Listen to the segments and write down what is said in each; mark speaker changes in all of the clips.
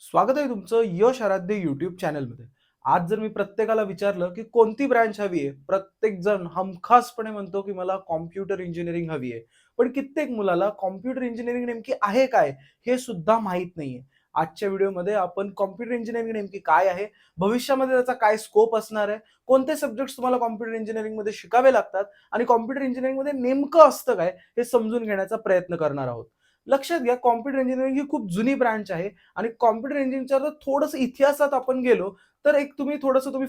Speaker 1: स्वागत आहे तुमचं यश आराध्य YouTube चॅनलमध्ये. आज जर मी प्रत्येकाला विचारलं, की कोणती ब्रांच हवी आहे? प्रत्येक जण हमखासपणे म्हणतो, की मला कॉम्प्युटर इंजिनिअरिंग हवी आहे. पण कित्येक मुलाला कॉम्प्युटर इंजिनिअरिंग नेमकी आहे काय? हे सुद्धा माहीत नाहीये. आजच्या व्हिडिओमध्ये आपण कॉम्प्युटर इंजिनिअरिंग नेमकी काय आहे? भविष्यामध्ये त्याचा काय स्कोप असणार आहे? कोणते सब्जेक्ट्स तुम्हाला कॉम्प्युटर इंजिनिअरिंगमध्ये शिकावे लागतात? आणि कॉम्प्युटर इंजिनिअरिंगमध्ये नेमकं असतं काय? हे समजून घेण्याचा प्रयत्न करणार आहोत. लक्षात घ्या, कॉम्प्युटर इंजिनिअरिंग ही खूप जुनी ब्रांच आहे. आणि कॉम्प्युटर इंजिनच्या जर थोडंसं इतिहासात आपण गेलो, तर एक तुम्ही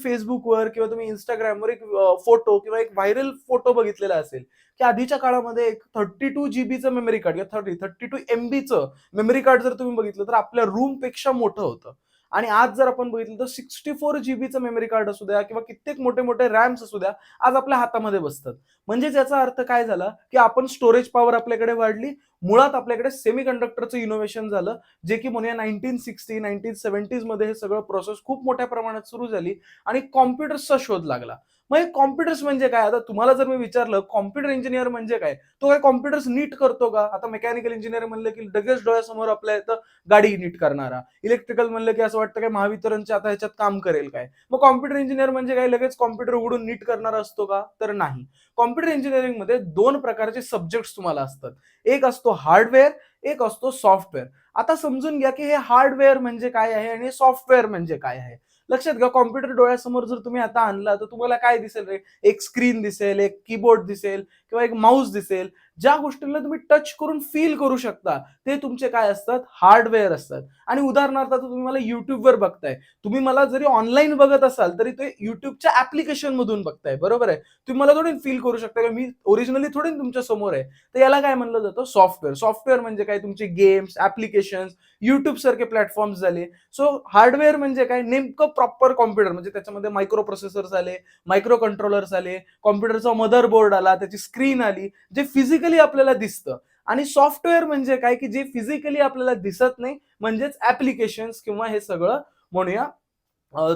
Speaker 1: Facebookवर किंवा तुम्ही Instagramवर एक फोटो किंवा एक व्हायरल फोटो बघितलेला असेल, की आधीच्या काळामध्ये एक 32 जीबीचं मेमरी कार्ड किंवा 32 एमबीचं मेमरी कार्ड जर तुम्ही बघितलं, तर आपल्या रूमपेक्षा मोठं होतं. आणि आज जर आपण बघितलं तर 64 जीबीचं मेमरी कार्ड असू द्या किंवा कित्येक मोठे-मोठे रॅम्स असू द्या, आज आपल्या हातामध्ये बसतात. म्हणजेच याचा अर्थ काय झाला, की आपण स्टोरेज पॉवर आपल्याकडे वाढली. मुळात आपल्याकडे सेमीकंडक्टरचं इनोव्हेशन झालं. जे की म्हणूया 1960, 1970s मध्ये हे सगळं प्रोसेस खूप मोठ्या प्रमाणात सुरू झाली आणि कॉम्प्युटर्सचा शोध लागला. मग हे कॉम्प्युटर्स म्हणजे काय? आता तुम्हाला जर मी विचारलं कॉम्प्युटर इंजिनिअर म्हणजे काय? तो काय कॉम्प्युटर्स नीट करतो का? आता मेकॅनिकल इंजिनिअर म्हणलं की लगेच डोळ्यासमोर आपल्या येतं गाडी नीट करणारा. इलेक्ट्रिकल म्हणलं की असं वाटतं काय महावितरणच्या आता ह्याच्यात काम करेल काय? मग कॉम्प्युटर इंजिनिअर म्हणजे काय लगेच कॉम्प्युटर उघडून नीट करणारा असतो का? तर नाही. कॉम्प्युटर इंजिनिअरिंगमध्ये 2 प्रकारचे सब्जेक्ट्स तुम्हाला असतात. एक असतो हार्डवेअर, एक असतो सॉफ्टवेअर. आता समजून घ्या, की हे हार्डवेअर म्हणजे काय आहे आणि सॉफ्टवेअर म्हणजे काय आहे. लक्षात घ्या, कॉम्प्युटर डोळ्यासमोर जर तुम्ही आता आणला, तर तुम्हाला काय दिसेल रे? एक स्क्रीन दिसेल, एक कीबोर्ड दिसेल किंवा एक माऊस दिसेल. ज्या गोष्टींना तुम्ही टच करून फील करू शकता, ते तुमचे काय असतात? हार्डवेअर असतात. आणि उदाहरणार्थ आता तुम्ही मला YouTubeवर बघताय. तुम्ही मला जरी ऑनलाईन बघत असाल, तरी ते YouTubeच्या ॲप्लिकेशनमधून बघताय, बरोबर आहे? तुम्ही मला थोडी फील करू शकता, की मी ओरिजिनली थोडी तुमच्या समोर आहे. तर याला काय म्हणलं जातं? सॉफ्टवेअर. सॉफ्टवेअर म्हणजे काय? तुमचे गेम्स, ॲप्लिकेशन्स, YouTube सारखे प्लॅटफॉर्म्स झाले. सो हार्डवेअर म्हणजे काय? नेमकं प्रॉपर कॉम्प्युटर म्हणजे त्याच्यामध्ये मायक्रो प्रोसेसर्स आले, मायक्रो कंट्रोलर्स आले, कॉम्प्युटरचा मदरबोर्ड आला, त्याची स्क्रीन आली, जे फिजिकली आपल्याला दिसतं. आणि सॉफ्टवेअर म्हणजे काय? की जे फिजिकली आपल्याला दिसत नाही, म्हणजेच ॲप्लिकेशन्स किंवा हे सगळं म्हणूया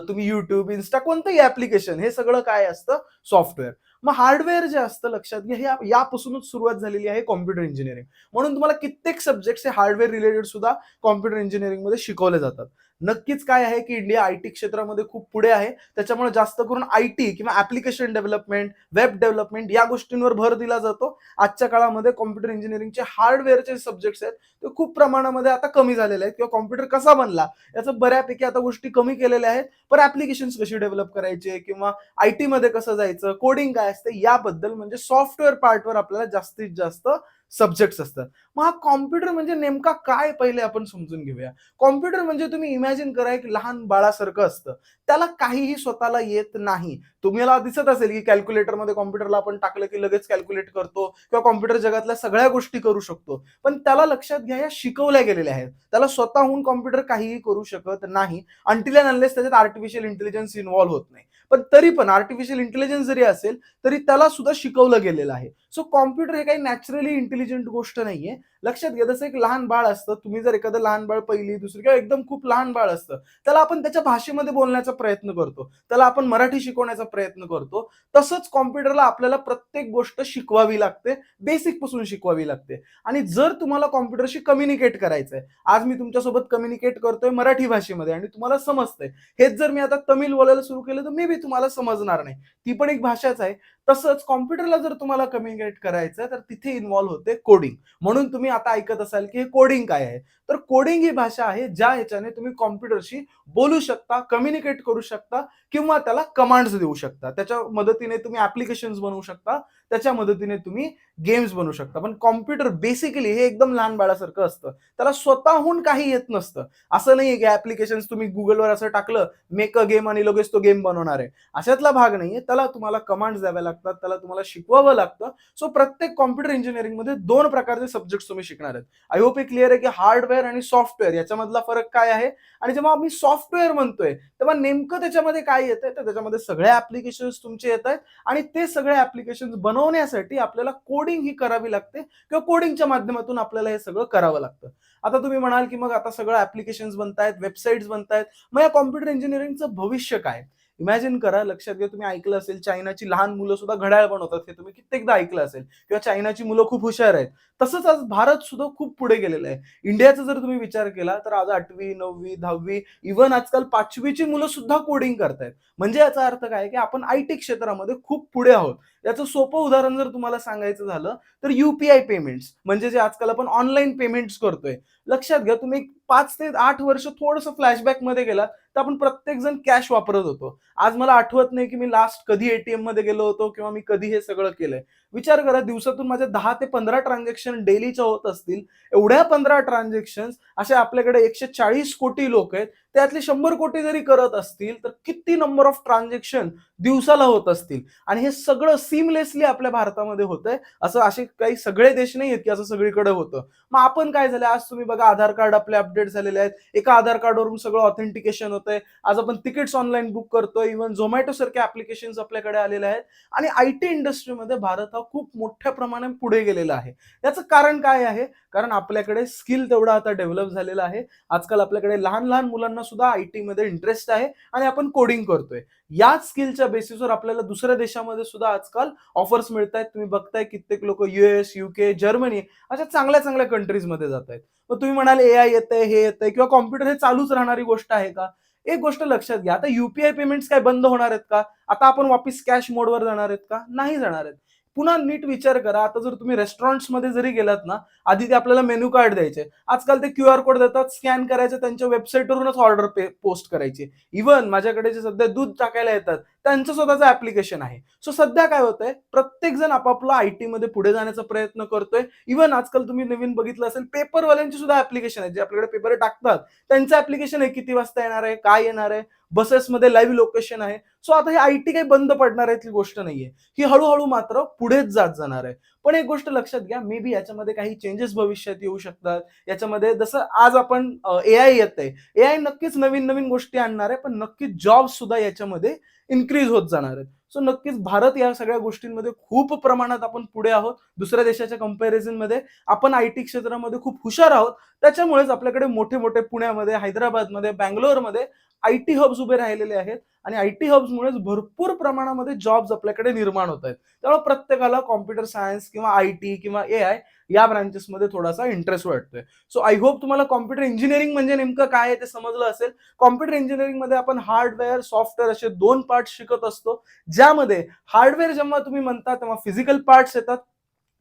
Speaker 1: तुम्ही YouTube, Insta कोणतंही ॲप्लिकेशन हे सगळं काय असतं? सॉफ्टवेअर. मग हार्डवेअर जे असतं लक्षात घ्या, हे यापासूनच सुरुवात झालेली आहे कॉम्प्युटर इंजिनिअरिंग. म्हणून तुम्हाला कित्येक सब्जेक्ट्स हे हार्डवेअर रिलेटेड सुद्धा कॉम्प्युटर इंजिनिअरिंगमध्ये शिकवले जातात. नक्कीच काय आहे, की इंडिया आयटी क्षेत्रामध्ये खूप पुढे आहे. त्याच्यामुळे जास्त करून आयटी किंवा ॲप्लिकेशन डेव्हलपमेंट, वेब डेव्हलपमेंट या गोष्टींवर भर दिला जातो. आजच्या काळामध्ये कॉम्प्युटर इंजिनिअरिंगचे हार्डवेअरचे सब्जेक्ट्स आहेत, ते खूप प्रमाणामध्ये आता कमी झालेले आहेत किंवा कॉम्प्युटर कसा बनला याचं बऱ्यापैकी आता गोष्टी कमी केलेल्या आहेत. पण ॲप्लिकेशन्स कशी डेव्हलप करायचे किंवा आयटीमध्ये कसं जायचं, कोडिंग काय असतं याबद्दल म्हणजे सॉफ्टवेअर पार्टवर आपल्याला जास्तीत जास्त सब्जेक्ट्स असतात. मग हा कॉम्प्युटर म्हणजे नेमका काय पहिले आपण समजून घेऊया. कॉम्प्युटर म्हणजे तुम्ही इमॅजिन करा एक लहान बाळासारखं असतं. त्याला काहीही स्वतःला येत नाही. तुम्हाला दिसत असेल की कॅल्क्युलेटरमध्ये कॉम्प्युटरला आपण टाकलं की लगेच कॅल्क्युलेट करतो किंवा कॉम्प्युटर जगातल्या सगळ्या गोष्टी करू शकतो. पण त्याला लक्षात घ्या या शिकवल्या गेलेल्या आहेत. त्याला स्वतःहून कॉम्प्युटर काहीही करू शकत नाही. अंटिल अँड अनलेस त्याच्यात आर्टिफिशियल इंटेलिजन्स इन्व्हॉल्व होत नाही. पण तरी पण आर्टिफिशियल इंटेलिजन्स जरी असेल, तरी त्याला सुद्धा शिकवलं गेलेलं आहे. सो कॉम्प्युटर हे काही नॅचरली इंटेलिजंट गोष्ट नाहीये. लक्षात घ्या जसं एक लहान बाळ असतं, तुम्ही जर एखादं लहान बाळ पहिली, दुसरी किंवा एकदम खूप लहान बाळ असतं, त्याला आपण त्याच्या भाषेमध्ये बोलण्याचा प्रयत्न करतो. त्याला आपण मराठी शिकवण्याचा प्रयत्न करतो. तसंच कॉम्प्युटरला आपल्याला प्रत्येक गोष्ट शिकवावी लागते, बेसिकपासून शिकवावी लागते. आणि जर तुम्हाला कॉम्प्युटरशी कम्युनिकेट करायचंय, आज मी तुमच्यासोबत कम्युनिकेट करतोय मराठी भाषेमध्ये आणि तुम्हाला समजतंय. हेच जर मी आता तमिळ बोलायला सुरू केलं, तर मे बी तुम्हाला समजणार नाही. ती पण एक भाषाच आहे. तसंच कॉम्प्युटरला जर तुम्हाला कम्युनिकेट करायचं तर तिथे इन्व्हॉल्व होते कोडिंग. म्हणून तुम्ही आता ऐकत असाल, की हे कोडिंग काय आहे? तर कोडिंग ही भाषा आहे, ज्या ह्याच्याने तुम्ही कॉम्प्युटरशी बोलू शकता, कम्युनिकेट करू शकता किंवा त्याला कमांड्स देऊ शकता. त्याच्या मदतीने तुम्ही ॲप्लिकेशन्स बनवू शकता. त्याच्या मदतीने तुम्ही गेम्स बनवू शकता. पण कॉम्प्युटर बेसिकली हे एकदम लहान बाळासारखं असतं. त्याला स्वतःहून काही येत नसतं. असं नाहीये, की ॲप्लिकेशन्स तुम्ही Googleवर असं टाकलं, मेक अ गेम आणि लगेच तो गेम बनवणार आहे. अशातला भाग नाहीये. त्याला तुम्हाला कमांड्स द्याव्या लागतात. त्याला तुम्हाला शिकवावं लागतं. सो प्रत्येक कॉम्प्युटर इंजिनिअरिंगमध्ये 2 प्रकारचे सब्जेक्ट्स तुम्ही शिकणार आहेत. आय होप हे क्लिअर आहे, की हार्डवेअर आणि सॉफ्टवेअर याच्यामधला फरक काय आहे? आणि जेव्हा आम्ही सॉफ्टवेअर म्हणतोय, तेव्हा नेमकं त्याच्यामध्ये काय येतंय? तर त्याच्यामध्ये सगळे ॲप्लिकेशन्स तुमचे येतायत आणि ते सगळे ॲप्लिकेशन्स बनवण्यासाठी आपल्याला कोडिंग ही करावी लागते किंवा कोडिंगच्या माध्यमातून आपल्याला हे सगळं करावं लागतं. आता तुम्ही म्हणाल, की मग आता सगळं ॲप्लिकेशन्स बनतायत, वेबसाईट्स बनतायत. मग या कॉम्प्युटर इंजिनिअरिंगचं भविष्य काय? इमॅजिन करा, लक्षात घ्या, तुम्ही ऐकलं असेल चायनाची लहान मुलं सुद्धा घड्याळ बनवतात, हे तुम्ही कित्येकदा ऐकलं असेल, किंवा चायनाची मुलं खूप हुशार आहेत. तसंच आज भारत सुद्धा खूप पुढे गेलेलं आहे. इंडियाचा जर तुम्ही विचार केला तर आज 8वी, 9वी, 10वी, इव्हन आजकाल 5वी मुलं सुद्धा कोडिंग करतायत. म्हणजे याचा अर्थ काय, की आपण आयटी क्षेत्रामध्ये खूप पुढे आहोत. याचं सोपं उदाहरण जर तुम्हाला सांगायचं झालं तर यूपीआय पेमेंट्स, म्हणजे जे आजकाल आपण ऑनलाईन पेमेंट्स करतोय. लक्षात घ्या, तुम्ही 5 ते 8 वर्ष थोडंसं फ्लॅशबॅकमध्ये गेलात, तर आपण प्रत्येकजण कॅश वापरत होतो. आज मला आठवत नाही की मी लास्ट कधी एटीएम मध्ये गेलो होतो किंवा मी कधी हे सगळं केलंय. विचार करा, दिवसातून माझे 10 ते 15 ट्रान्झॅक्शन डेलीच्या होत असतील. एवढ्या 15 ट्रान्झॅक्शन्स असे आपल्याकडे 140 कोटी लोक आहेत. त्यातले 100 कोटी जरी करत असतील तर किती नंबर ऑफ ट्रान्झॅक्शन दिवसाला होत असतील. आणि हे सगळं सिमलेसली आपल्या भारतामध्ये होतंय. असं असे काही सगळे देश नाही आहेत की असं सगळीकडे होतं. मग आपण काय झालं, आज तुम्ही बघा, आधार कार्ड आपले अपडेट झालेले आहेत. एका आधार कार्डवरून सगळं ऑथेंटिकेशन होतंय. आज आपण तिकीट्स ऑनलाईन बुक करतोय. इव्हन झोमॅटो सारखे ऍप्लिकेशन्स आपल्याकडे आलेले आहेत. आणि आयटी इंडस्ट्रीमध्ये भारत हा खूप मोठ्या प्रमाणात पुढे गेलेला आहे. याचं कारण काय आहे? कारण आपल्याकडे स्किल तेवढा आता डेव्हलप झालेला आहे. आजकाल आपल्याकडे लहान लहान मुलांना सुद्धा आयटी मध्ये इंटरेस्ट आहे आणि आपण कोडिंग करतोय. याच स्किलच्या बेसिसवर आपल्याला दुसऱ्या देशामध्ये सुद्धा आजकाल ऑफर्स मिळत आहेत. तुम्ही बघताय कित्येक लोक युएस, युके, जर्मनी अशा चांगल्या चांगल्या कंट्रीजमध्ये जात आहेत. मग तुम्ही म्हणाल एआय येतंय, हे येतंय किंवा कॉम्प्युटर हे चालूच राहणारी गोष्ट आहे का? एक गोष्ट लक्षात घ्या, आता यूपीआय पेमेंट्स काय बंद होणार आहेत का? आता आपण वापस कॅश मोडवर जाणार आहेत का? नाही जाणार आहेत. पुन्हा नीट विचार करा, आता जर तुम्ही रेस्टॉरंट्समध्ये जरी गेलात ना, आधी ते आपल्याला मेनू कार्ड द्यायचे. आजकाल ते क्यूआर कोड देतात, स्कॅन करायचं, त्यांच्या वेबसाईटवरूनच ऑर्डर पोस्ट करायची. इव्हन माझ्याकडे जे सध्या दूध टाकायला येतात, त्यांचं स्वतःचं ऍप्लिकेशन आहे. सो सध्या काय होतंय, प्रत्येक जण आपापला आयटी मध्ये पुढे जाण्याचा प्रयत्न करतोय. इव्हन आजकाल तुम्ही नवीन बघितलं असेल, पेपरवाल्यांची सुद्धा ऍप्लिकेशन आहे, जे आपल्याकडे पेपर टाकतात. त्यांचं ऍप्लिकेशन आहे, किती वाजता येणार आहे, काय येणार आहे, बसेसमध्ये लाईव्ह लोकेशन आहे. सो आता हे आयटी काही बंद पडणार आहे ही गोष्ट नाहीये. ही हळूहळू मात्र पुढेच जात जाणार आहे. पण एक गोष्ट लक्षात घ्या, मे बी याच्यामध्ये काही चेंजेस भविष्यात येऊ शकतात. याच्यामध्ये जसं आज आपण एआय येतंय, एआय नक्कीच नवीन नवीन गोष्टी आणणार आहे, पण नक्कीच जॉब सुद्धा याच्यामध्ये इन्क्रीज होत जाणार आहेत. सो नक्कीच भारत या सगळ्या गोष्टींमध्ये खूप प्रमाणात आपण पुढे आहोत. दुसऱ्या देशाच्या कंपॅरिझन मध्ये आपण आयटी क्षेत्रामध्ये खूप हुशार आहोत. त्याच्यामुळेच आपल्याकडे मोठे मोठे पुण्यामध्ये, हैदराबादमध्ये, बँगलोरमध्ये आयटी हब्स उभे राहिलेले आहेत. आणि आयटी हब्समुळेच भरपूर प्रमाणामध्ये जॉब्स आपल्याकडे निर्माण होत आहेत. त्यामुळे प्रत्येकाला कॉम्प्युटर सायन्स किंवा आयटी किंवा एआय या ब्रांचेसमध्ये थोडासा इंटरेस्ट वाटतोय. सो आय होप तुम्हाला कॉम्प्युटर इंजिनिअरिंग म्हणजे नेमकं काय आहे ते समजलं असेल. कॉम्प्युटर इंजिनिअरिंग मध्ये आपण हार्डवेअर, सॉफ्टवेअर असे 2 पार्ट शिकत असतो. ज्यामध्ये हार्डवेअर जेव्हा तुम्ही म्हणता तेव्हा फिजिकल पार्ट्स येतात.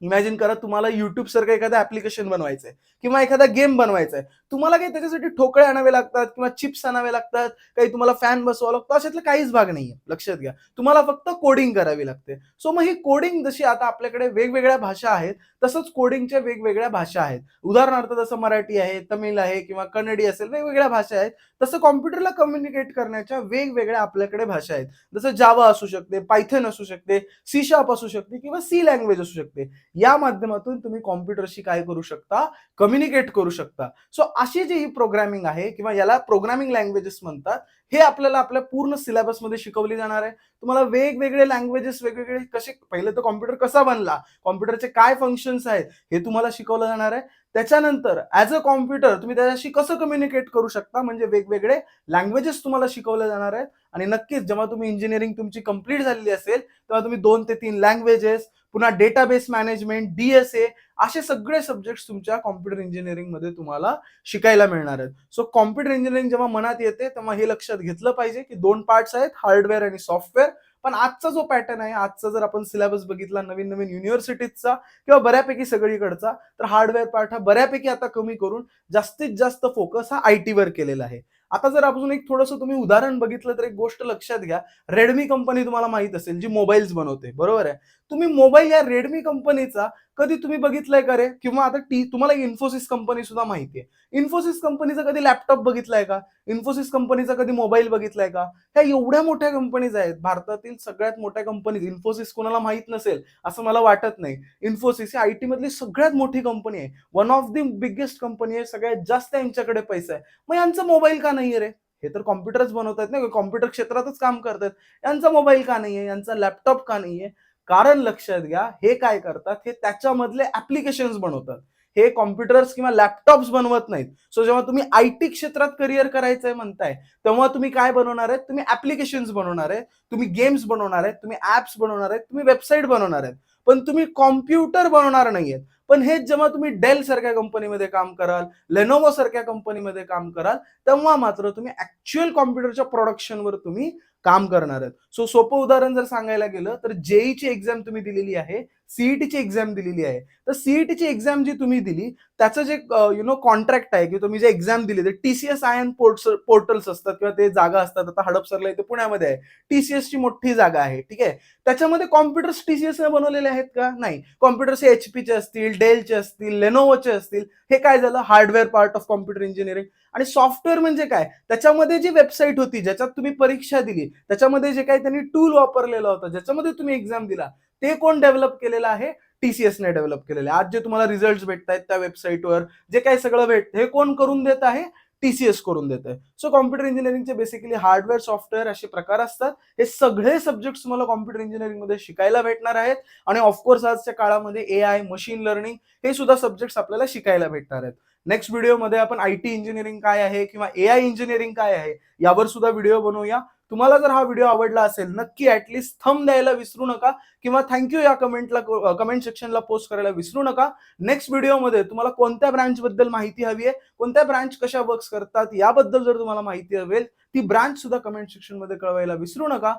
Speaker 1: इमॅजिन करा, तुम्हाला YouTube सारखं एखादं ऍप्लिकेशन बनवायचंय किंवा एखादा गेम बनवायचा आहे. तुम्हाला काही त्याच्यासाठी ठोकळे आणावे लागतात किंवा चिप्स आणावे लागतात, काही तुम्हाला फॅन बसवावा लागतो, अशातला काहीच भाग नाहीये. लक्षात घ्या. तुम्हाला फक्त कोडिंग करावी लागते. सो मग ही कोडिंग जशी आता आपल्याकडे वेगवेगळ्या भाषा आहेत, तसंच कोडिंगच्या वेगवेगळ्या भाषा आहेत. उदाहरणार्थ जसं मराठी आहे, तमिळ आहे किंवा कन्नडी असेल, वेगवेगळ्या भाषा आहेत. तसं कॉम्प्युटरला कम्युनिकेट करण्याच्या वेगवेगळ्या आपल्याकडे भाषा आहेत. जसं जावा असू शकते, पायथन असू शकते, सी शार्प असू शकते किंवा सी लँग्वेज असू शकते. या माध्यमातून तुम्ही कॉम्प्युटरशी काय करू शकता, कम्युनिकेट करू शकता. सो अशी जी ही प्रोग्रामिंग आहे किंवा याला प्रोग्रामिंग लँग्वेजेस म्हणतात, हे आपल्याला आपल्या पूर्ण सिलेबसमध्ये शिकवली जाणार आहे. तुम्हाला वेगवेगळे लँग्वेजेस, वेगवेगळे कसे, पहिले तर कॉम्प्युटर कसा बनला, कॉम्प्युटरचे काय फंक्शन्स आहेत, हे तुम्हाला शिकवलं जाणार आहे. त्याच्यानंतर ऍज अ कॉम्प्युटर तुम्ही त्याच्याशी कसं कम्युनिकेट करू शकता, म्हणजे वेगवेगळे लँग्वेजेस तुम्हाला शिकवले जाणार आहेत. आणि नक्कीच जेव्हा तुम्ही इंजिनिअरिंग तुमची कंप्लीट झालेली असेल, तेव्हा तुम्ही 2 ते 3 लँग्वेजेस, पुन्हा डेटाबेस मॅनेजमेंट, डीएसए असे सगळे सब्जेक्ट्स तुमच्या कॉम्प्युटर इंजिनिअरिंग मध्ये तुम्हाला शिकायला मिळणार आहेत. सो कॉम्प्युटर इंजिनिअरिंग जेव्हा मनात येते तेव्हा हे लक्षात घेतलं पाहिजे की 2 पार्ट्स आहेत, हार्डवेअर आणि सॉफ्टवेअर. पण आजचा जो पॅटर्न आहे, आजचा जर आपण सिलेबस बघितला नवीन नवीन युनिव्हर्सिटीजचा किंवा बऱ्यापैकी सगळीकडचा, तर हार्डवेअर पार्ट हा बऱ्यापैकी आता कमी करून जास्तीत जास्त फोकस हा आयटी वर केलेला आहे. आता जर अजून एक थोडंसं तुम्ही उदाहरण बघितलं तर एक गोष्ट लक्षात घ्या. रेडमी कंपनी तुम्हाला माहित असेल, जी मोबाईल्स बनवते, बरोबर आहे. तुम्ही मोबाईल या रेडमी कंपनीचा कधी तुम्ही बघितलाय का रे? किंवा आता तुम्हाला इन्फोसिस कंपनी सुद्धा माहितीये. इन्फोसिस कंपनीचा कधी लॅपटॉप बघितलाय का? इन्फोसिस कंपनीचा कधी मोबाईल बघितलाय का? ह्या एवढ्या मोठ्या कंपनीज आहेत. भारतातील सगळ्यात मोठ्या कंपनीज. इन्फोसिस कोणाला माहित नसेल असं मला वाटत नाही. इन्फोसिस ही आयटी मधली सगळ्यात मोठी कंपनी आहे. One of the biggest company आहे. सगळ्यात जास्त यांच्याकडे पैसा आहे. मग यांचा मोबाईल का नाहीये रे? हे तर कॉम्प्युटरच बनवतात ना, कॉम्प्युटर क्षेत्रातच काम करतात. यांचा मोबाईल का नाहीये? यांचा लॅपटॉप का नाहीये? कारण लक्षात घ्या, हे काय करतात, हे त्याच्यामधले ऍप्लिकेशन्स बनवतात. हे कॉम्प्युटर्स किंवा लॅपटॉप्स बनवत नाहीत. सो जेव्हा तुम्ही आयटी क्षेत्रात करिअर करायचंय म्हणताय, तेव्हा तुम्ही काय बनवणार आहेत? तुम्ही ऍप्लिकेशन्स बनवणार आहे, तुम्ही गेम्स बनवणार आहेत, तुम्ही ऍप्स बनवणार आहेत, तुम्ही वेबसाईट बनवणार आहेत. पण तुम्ही कॉम्प्युटर बनवणार नाहीयेत. पण हेच जेव्हा तुम्ही डेल सारख्या कंपनीमध्ये काम कराल, लेनोव्हो सारख्या कंपनीमध्ये काम कराल, तेव्हा मात्र तुम्ही ऍक्च्युअल कॉम्प्युटरच्या प्रोडक्शनवर तुम्ही काम करणार आहेत. सो सोपं उदाहरण जर सांगायला गेलं तर जेईची एक्झाम तुम्ही दिलेली आहे, सीईटीची एक्झाम दिलेली आहे. तर सीईटीची एक्झाम जी तुम्ही दिली त्याचं जे कॉन्ट्रॅक्ट आहे किंवा तुम्ही जे एक्झाम दिली ते टीसीएस आयन पोर्टल्स असतात किंवा ते जागा असतात. आता हडपसरला इथे पुण्यामध्ये आहे. टीसीएसची मोठी जागा आहे. ठीक आहे. त्याच्यामध्ये कॉम्प्युटर्स टीसीएसने बनवलेले आहेत का? नाही. कॉम्प्युटर्स हे एचपीचे असतील, डेलचे असतील, लेनोव्होचे असतील. हे काय झालं? Hardware part of computer engineering. आणि सॉफ्टवेअर म्हणजे काय? त्याच्यामध्ये जी वेबसाईट होती, ज्याच्यात तुम्ही परीक्षा दिली, त्याच्यामध्ये जे काही त्यांनी टूल वापरलेला होता, ज्याच्यामध्ये तुम्ही एक्झाम दिला, ते कोण डेव्हलप केलेलं आहे? टीसीएसने डेव्हलप केलेले. आज जे तुम्हाला रिझल्ट भेटतायत त्या वेबसाईटवर, जे काही सगळं भेटतं, हे कोण करून देत आहे? टीसीएस करून देत आहे. सो कॉम्प्युटर इंजिनिअरिंगचे बेसिकली हार्डवेअर, सॉफ्टवेअर असे प्रकार असतात. हे सगळे सब्जेक्ट्स तुम्हाला कॉम्प्युटर इंजिनिअरिंगमध्ये शिकायला भेटणार आहेत. आणि ऑफकोर्स आजच्या काळामध्ये एआय, मशीन लर्निंग हे सुद्धा सब्जेक्ट्स आपल्याला शिकायला भेटणार आहेत. नेक्स्ट व्हिडिओमध्ये आपण आयटी इंजिनिअरिंग काय आहे किंवा एआय इंजिनिअरिंग काय आहे यावर सुद्धा व्हिडिओ बनवूया. तुम्हाला जर हा व्हिडिओ आवडला असेल, नक्की ऍटलीस्ट थंब द्यायला विसरू नका किंवा थँक्यू या कमेंट सेक्शनला पोस्ट करायला विसरू नका. नेक्स्ट व्हिडिओमध्ये तुम्हाला कोणत्या ब्रांच बद्दल माहिती हवी आहे, कोणत्या ब्रांच कशा वर्क्स करतात याबद्दल जर तुम्हाला माहिती हवी ती ब्रांच सुद्धा कमेंट सेक्शन मध्ये कळवायला विसरू नका.